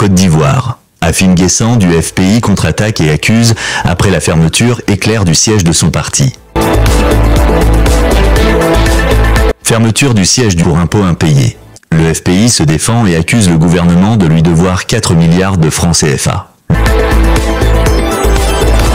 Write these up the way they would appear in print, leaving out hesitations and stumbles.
Côte d'Ivoire. Afine Guessant du FPI contre-attaque et accuse, après la fermeture éclair du siège de son parti. Fermeture du siège pour impôts impayés. Le FPI se défend et accuse le gouvernement de lui devoir 4 milliards de francs CFA.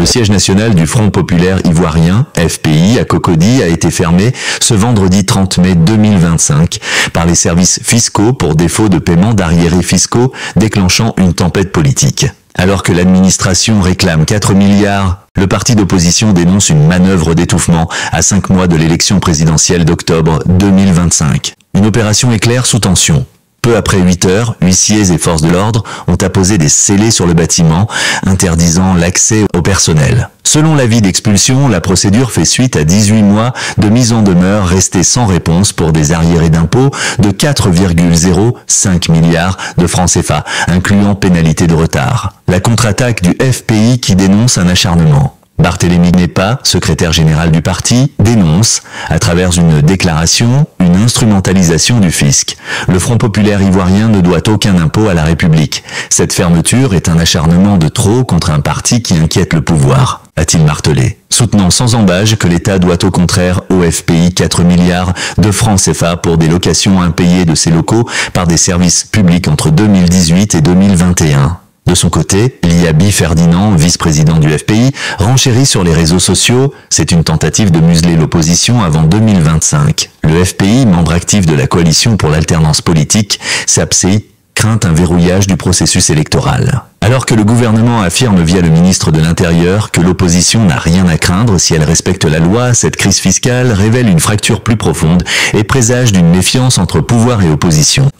Le siège national du Front populaire ivoirien, FPI, à Cocody, a été fermé ce vendredi 30 mai 2025 par les services fiscaux pour défaut de paiement d'arriérés fiscaux, déclenchant une tempête politique. Alors que l'administration réclame 4 milliards, le parti d'opposition dénonce une manœuvre d'étouffement à 5 mois de l'élection présidentielle d'octobre 2025. Une opération éclair sous tension. Peu après 8 heures, huissiers et forces de l'ordre ont apposé des scellés sur le bâtiment, interdisant l'accès au personnel. Selon l'avis d'expulsion, la procédure fait suite à 18 mois de mise en demeure restée sans réponse pour des arriérés d'impôts de 4,05 milliards de francs CFA, incluant pénalité de retard. La contre-attaque du FPI qui dénonce un acharnement. Barthélémy Nepa, secrétaire général du parti, dénonce, à travers une déclaration, une instrumentalisation du fisc. Le Front populaire ivoirien ne doit aucun impôt à la République. Cette fermeture est un acharnement de trop contre un parti qui inquiète le pouvoir, a-t-il martelé, soutenant sans embâche que l'État doit au contraire au FPI 4 milliards de francs CFA pour des locations impayées de ses locaux par des services publics entre 2018 et 2021. De son côté, Liabi Ferdinand, vice-président du FPI, renchérit sur les réseaux sociaux. C'est une tentative de museler l'opposition avant 2025. Le FPI, membre actif de la coalition pour l'alternance politique, SAPCI, craint un verrouillage du processus électoral. Alors que le gouvernement affirme via le ministre de l'Intérieur que l'opposition n'a rien à craindre si elle respecte la loi, cette crise fiscale révèle une fracture plus profonde et présage d'une méfiance entre pouvoir et opposition.